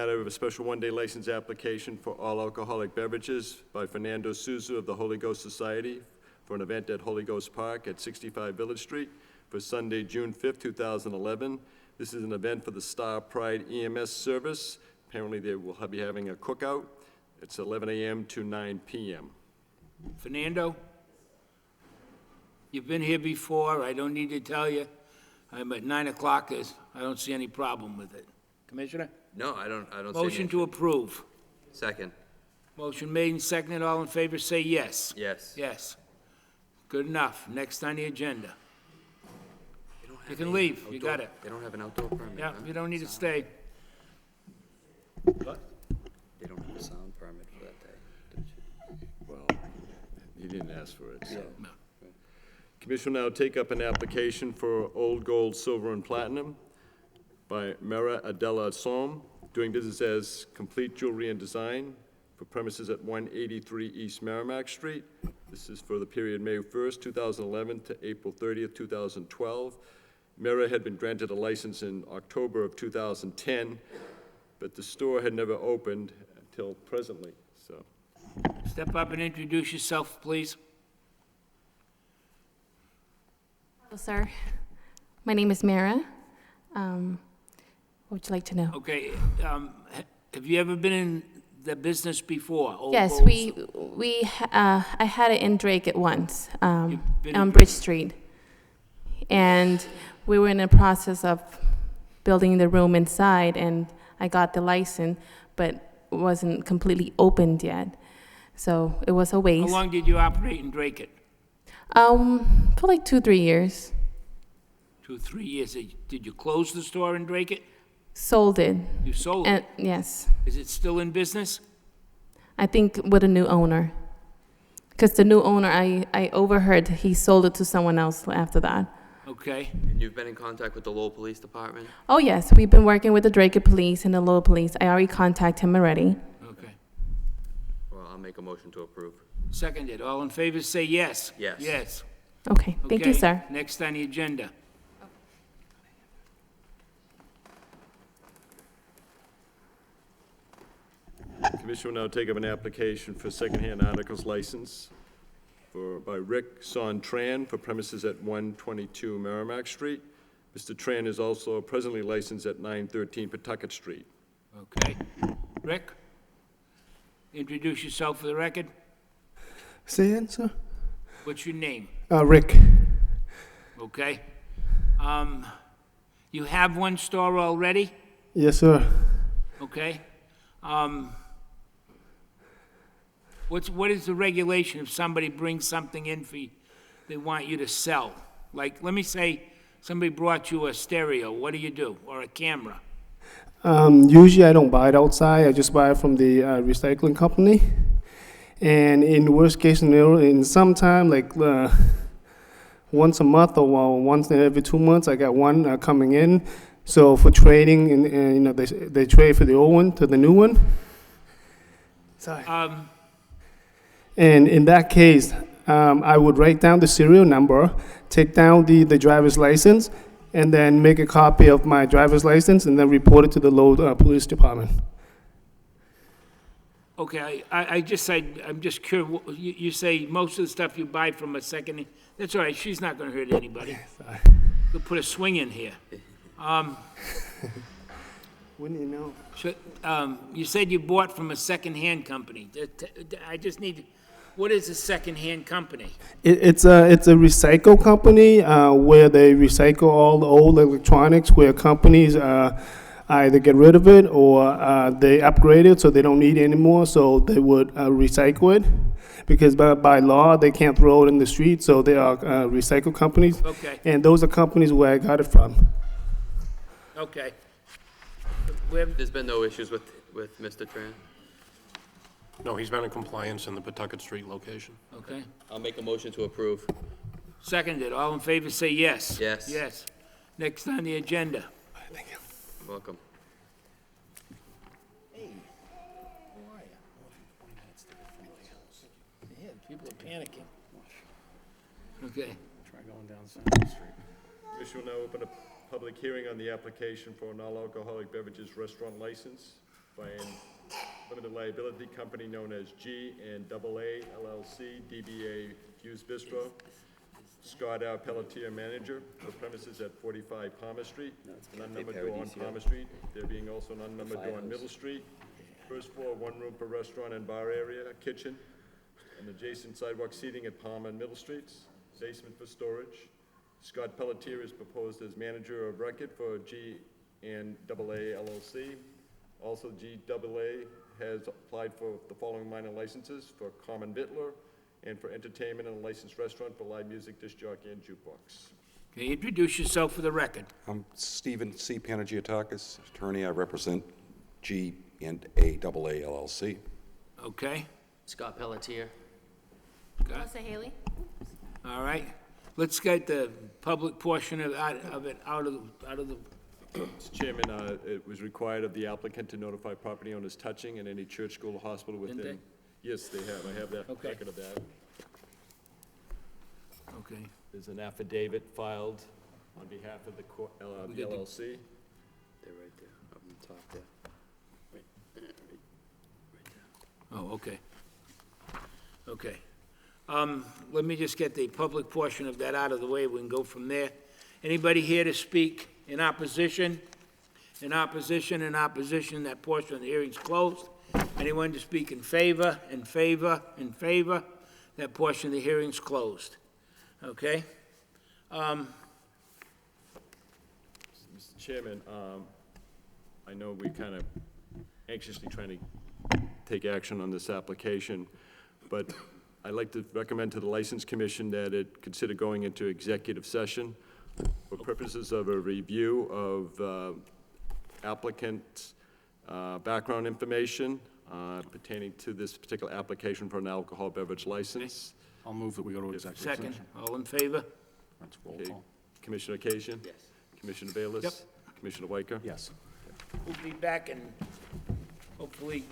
Matter of a special one-day license application for all alcoholic beverages by Fernando Souza of the Holy Ghost Society for an event at Holy Ghost Park at 65 Village Street for Sunday, June 5th, 2011. This is an event for the Star Pride EMS service. Apparently, they will be having a cookout. It's 11 a.m. to 9 p.m. Fernando? You've been here before, I don't need to tell you. I'm at 9 o'clock, I don't see any problem with it. Commissioner? No, I don't see Motion to approve. Second. Motion made and seconded, all in favor say yes. Yes. Yes. Good enough. Next on the agenda. They don't have You can a leave, you outdoor- got it. They don't have an outdoor permit, Yeah, huh? you don't need to stay. What? They don't have a sound permit for that day. Well, he didn't ask for it, so. No. Commission will now take up an application for Old Gold, Silver, and Platinum by Mera Adela Som, doing business as Complete Jewelry and Design for premises at 183 East Merrimack Street. This is for the period May 1st, 2011 to April 30th, 2012. Mera had been granted a license in October of 2010, but the store had never opened until presently, so. Step up and introduce yourself, please. Hello, sir. My name is Mara. What would you like to know? Okay, have you ever been in the business before? Old Yes, Gold? I had it in Drake at once, You've been in on Bridge Street. And we were in the process of building the room inside, and I got the license, but it wasn't completely opened yet. So it was a How waste. long did you operate in Drake it? For like 2-3 years. 2-3 years. Did you close the store in Drake it? Sold it. You sold it? And yes, Is it still in business? I think with a new owner. Because the new owner, I overheard he sold it to someone else after that. Okay. And you've been in contact with the Lowell Police Department? Oh, yes, we've been working with the Drake Police and the Lowell Police. I already contacted him already. Okay. Well, I'll make a motion to approve. Seconded. All in favor say yes. Yes. Yes. Okay, thank you, Okay, sir. Next on the agenda. Commission will now take up an application for secondhand articles license by Rick Son Tran for premises at 122 Merrimack Street. Mr. Tran is also presently licensed at 913 Pawtucket Street. Okay. Rick? Introduce yourself for the record. Say it, sir. What's your name? Rick. Okay. You have one store already? Yes, sir. Okay. What is the regulation if somebody brings something in they want you to sell? Like, let me say somebody brought you a stereo, what do? Or a camera? Usually I don't buy it outside. I just buy it from the recycling company. And in the worst case scenario, in some time, like once a month or once every 2 months, I got one coming in. So for trading, and they trade for the old one to the new one. Sorry. And in that case, I would write down the serial number, take down the driver's license, and then make a copy of my driver's license, and then report it to the Lowell Police Department. Okay, I'm just curious, you say most of the stuff you buy from a second, that's all right, she's not gonna hurt anybody. Sorry. We'll put a swing in here. Wouldn't you know? So, you said you bought from a second-hand company. I just need, what is a second-hand company? It's a recycle company where they recycle all the old electronics, where companies either get rid of it or they upgrade it so they don't need it anymore, so they would recycle it. Because by law, they can't throw it in the street, so they are recycle companies. Okay. And those are companies where I got it from. Okay. There's been no issues with Mr. Tran? No, he's been in compliance in the Pawtucket Street location. Okay. I'll make a motion to approve. Seconded. All in favor, say yes. Yes. Yes. Next on the agenda. Thank you. You're welcome. Yeah, people are panicking. Okay. Try going down Central Street. Commission will now open a public hearing on the application for an all-alcoholic beverages restaurant license by a limited liability company known as G and AA LLC, DBA Fuse Bistro. Scott R. Pelletier, manager, for premises at 45 Palmer Street, an unnumbered door on Palmer Street, there being also an unnumbered door on Middle Street. First floor, one room per restaurant and bar area, kitchen, and adjacent sidewalk seating at Palmer and Middle Streets, basement for storage. Scott Pelletier is proposed as manager of record for G and AA LLC. Also, GAA has applied for the following minor licenses: for common vittler, and for entertainment and a licensed restaurant for live music, disc jockey, and jukebox. Okay, introduce yourself for the record. I'm Stephen C. Panagiotakis, attorney. I represent G and AA LLC. Okay, Scott Pelletier. Melissa Haley? all right. Let's get the public portion of it out of the, Mr. Chairman, it was required of the applicant to notify property owners touching and any church, school, or hospital Didn't within. Yes, they have. I have that Okay. record of that. okay. There's an affidavit filed on behalf of the We the got the- LLC. They're right there, up on the top there. Oh, okay. Okay. Let me just get the public portion of that out of the way, we can go from there. Anybody here to speak in opposition? In opposition, that portion of the hearing's closed. Anyone to speak in favor, in favor, in favor? That portion of the hearing's closed. Okay? Mr. Chairman, I know we kind of anxiously trying to take action on this application, but I'd like to recommend to the License Commission that it consider going into executive session for purposes of a review of applicant's background information pertaining to this particular application for an alcohol beverage license. I'll move that we go to executive Second, session. all in favor? That's roll Okay. call. Commissioner Occasion? Yes. Commissioner Bayless? Yep. Commissioner Weicker? Yes. We'll be back and hopefully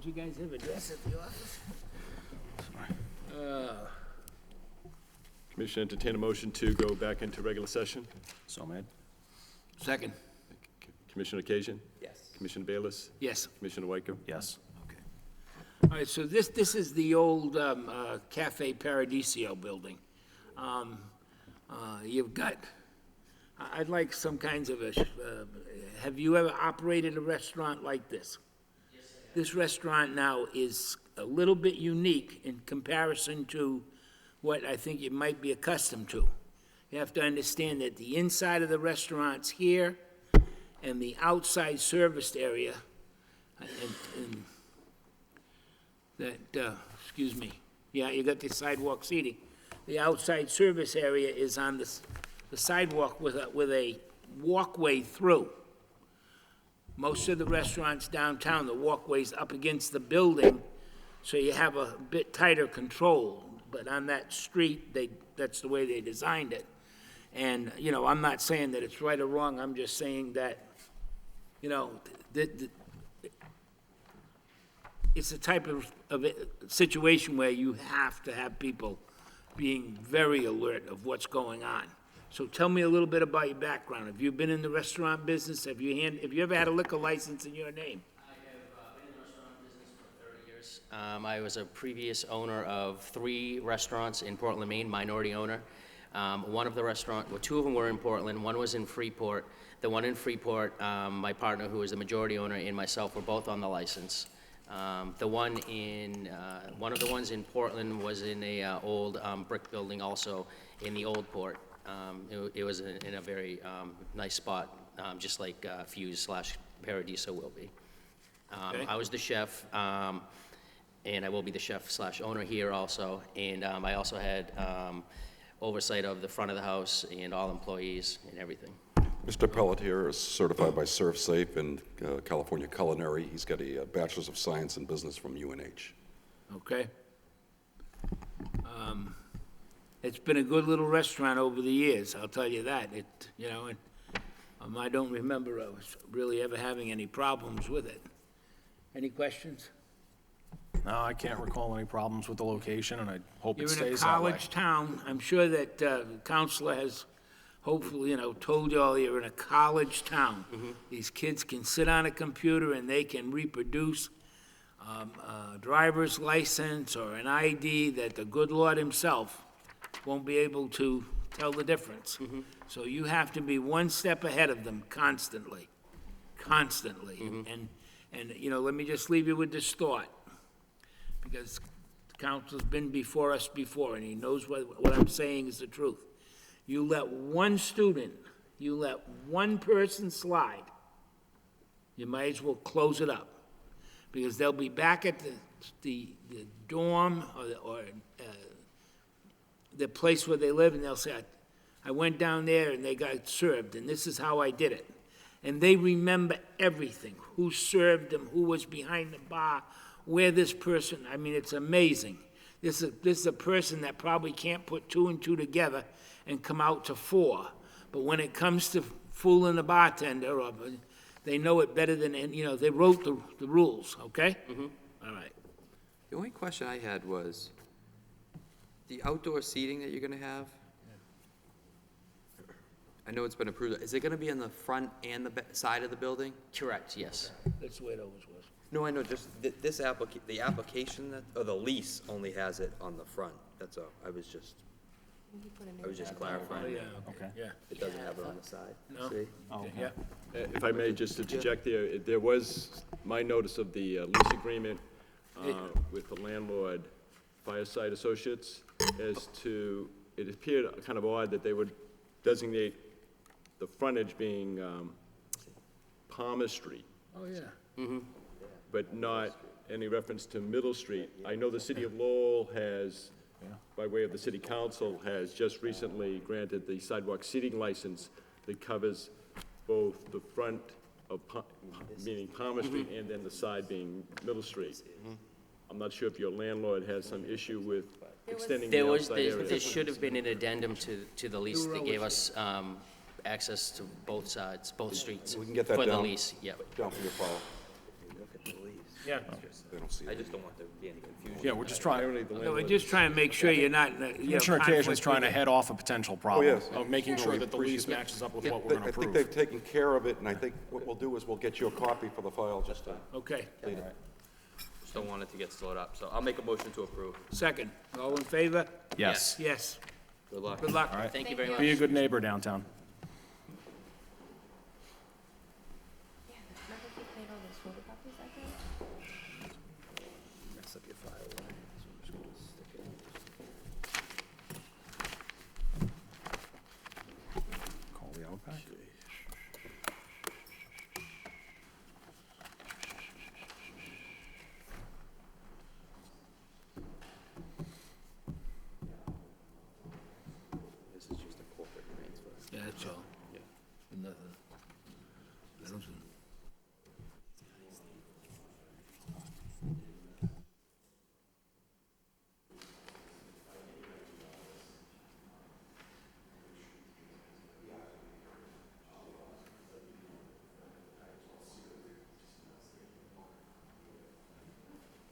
Don't you guys have a desk at the office? Commission entertain a motion to go back into regular session. So made. Second, Commissioner Occasion? Yes. Commissioner Bayless? yes. Commissioner Whitecomb? Yes. Okay. All right, so this is the old Cafe Paradiso building. You've got, I'd like some kinds of have you ever operated a restaurant like this? Yes, I have. This restaurant now is a little bit unique in comparison to what I think you might be accustomed to. You have to understand that the inside of the restaurant's here, and the outside serviced area, and that, excuse me, yeah, you got the sidewalk seating. The outside service area is on the sidewalk with a walkway through. Most of the restaurants downtown, the walkway's up against the building, so you have a bit tighter control. But on that street, that's the way they designed it. And, you know, I'm not saying that it's right or wrong, I'm just saying that, you know, it's a type of situation where you have to have people being very alert of what's going on. So tell me a little bit about your background. Have you been in the restaurant business? Have you ever had a liquor license in your name? I have been in the restaurant business for 30 years. I was a previous owner of 3 restaurants in Portland, Maine, minority owner. One of the two of them were in Portland, one was in Freeport. The one in Freeport, my partner, who is the majority owner, and myself were both on the license. One of the ones in Portland was in a old brick building also in the old port. It was in a very nice spot, just like Fuse/Paradiso will be. Okay. I was the chef, and I will be the chef/owner here also. And I also had oversight of the front of the house and all employees and everything. Mr. Pelletier is certified by ServSafe in California Culinary. He's got a Bachelor's of Science in Business from UNH. Okay. It's been a good little restaurant over the years, I'll tell you that. I don't remember us really ever having any problems with it. Any questions? No, I can't recall any problems with the location, and I hope it You're in a stays that way. college town. I'm sure that the counselor has hopefully, told you all you're in a college town. These kids can sit on a computer and they can reproduce a driver's license or an ID that the good Lord himself won't be able to tell the difference. So you have to be one step ahead of them constantly. And let me just leave you with this thought, because the counselor's been before us before, and he knows what I'm saying is the truth. You let one student, you let one person slide, you might as well close it up, because they'll be back at the dorm or the place where they live, and they'll say, I went down there and they got served, and this is how I did it. And they remember everything, who served them, who was behind the bar, where this person, it's amazing. This is a person that probably can't put 2 and 2 together and come out to 4. But when it comes to fooling the bartender, they know it better than, they wrote the rules, okay? All right. The only question I had was, the outdoor seating that you're gonna have, I know it's been approved, is it gonna be on the front and the side of the building? Correct, yes. That's the way it always was. No, I know, just the application or the lease only has it on the front, that's all, I was just clarifying. Oh, yeah, Okay. yeah. It doesn't have it on the side, No. see? Yeah. If I may just interject there was my notice of the lease agreement with the landlord, Fireside Associates, as to, it appeared kind of odd that they would designate the frontage being Palmer Street, Oh, yeah. but not any reference to Middle Street. I know the city of Lowell has, by way of the city council, has just recently granted the sidewalk seating license that covers both the front of, meaning Palmer Street, and then the side being Middle Street. I'm not sure if your landlord has some issue with extending the outside area. There should have been an addendum to the lease that gave us access to both sides, both streets. We can get that for the down. lease, yeah. Down for your file. Yeah. They don't see I it. just don't want there to be any confusion. Yeah, we're just trying, No, we're just trying to make sure you're not, Commissioner Occasion's trying to head off a potential problem. yes. Of making No, sure we that the appreciate lease that. matches up with what we're gonna I think approve. they've taken care of it, and I think what we'll do is we'll get you a copy for the file, just to Okay, complete it. Just don't want it to get slowed up, so I'll make a motion to approve. second. All in favor? Yes. Yes. Good luck. Good luck. All right. Thank you very much. Be a good neighbor downtown. Mess up your file. So I'm just gonna stick it. Call the Outback. This is just a corporate transfer. Yeah, that's all. Yeah. Nothing. Nothing.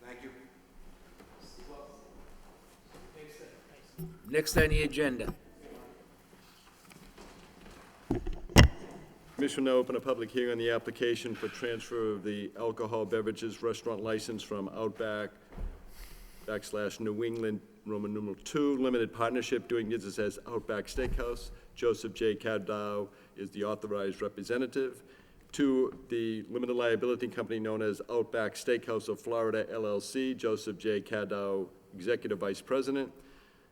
Thank you. Next on the agenda. Commission will now open a public hearing on the application for transfer of the alcohol beverages restaurant license from Outback / New England, Roman numeral 2, limited partnership doing business as Outback Steakhouse. Joseph J. Cadow is the authorized representative. To the limited liability company known as Outback Steakhouse of Florida LLC, Joseph J. Cadow, Executive Vice President.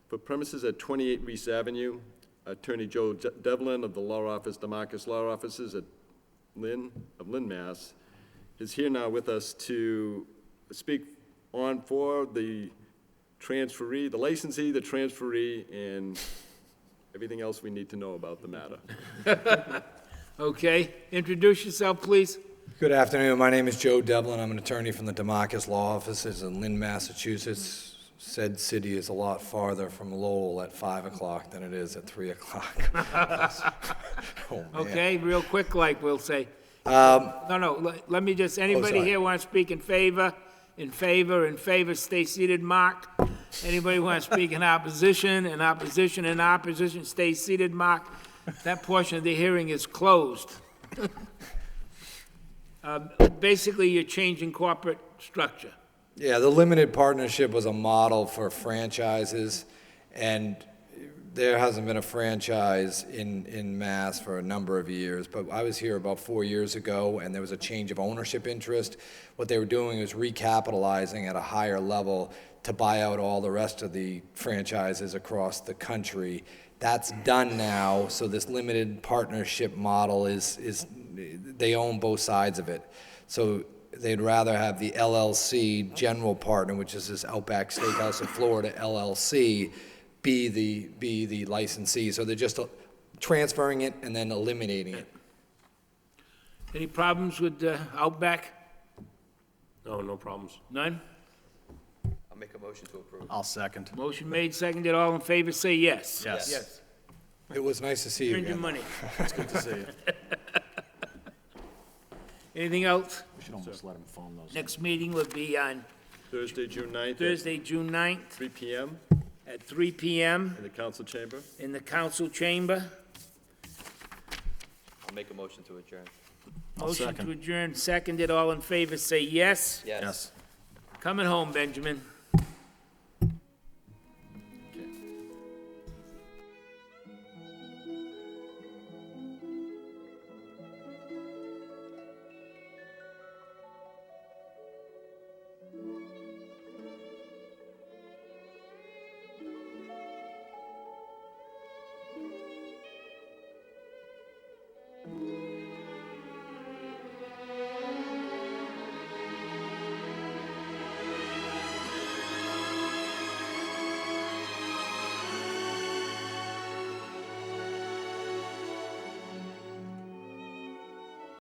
For premises at 28 Reese Avenue, Attorney Joe Devlin of the Law Office, DeMarcus Law Offices at Lynn, Mass., is here now with us to speak on for the transferee, the licensee, the transferee, and everything else we need to know about the matter. Okay, introduce yourself, please. Good afternoon. My name is Joe Devlin. I'm an attorney from the DeMarcus Law Offices in Lynn, Massachusetts. Said city is a lot farther from Lowell at 5 o'clock than it is at 3 o'clock. Oh, man. Okay, real quick, like we'll say. No, let me just, anybody sorry. here want to speak in favor? In favor, stay seated, Mark. Anybody want to speak in opposition, stay seated, Mark. That portion of the hearing is closed. Basically, you're changing corporate structure. Yeah, the limited partnership was a model for franchises, and there hasn't been a franchise in Mass for a number of years, but I was here about 4 years ago, and there was a change of ownership interest. What they were doing was recapitalizing at a higher level to buy out all the rest of the franchises across the country. That's done now, so this limited partnership model is they own both sides of it. So they'd rather have the LLC general partner, which is this Outback Steakhouse of Florida LLC, be the licensee. So they're just transferring it and then eliminating it. Any problems with Outback? No, no problems. None? I'll make a motion to approve. I'll second. Motion made, seconded, all in favor, say yes. Yes. Yes. It was nice to see you Earned your again. money. It's good to see you. Anything else? We should almost let him phone those. Next meeting will be on Thursday, June 9th. Thursday, June 9th, 3 p.m. at 3 p.m. in the council chamber. in the council chamber. I'll make a motion to adjourn. I'll Motion second. to adjourn, seconded, all in favor, say yes. Yes. Yes. Coming home, Benjamin.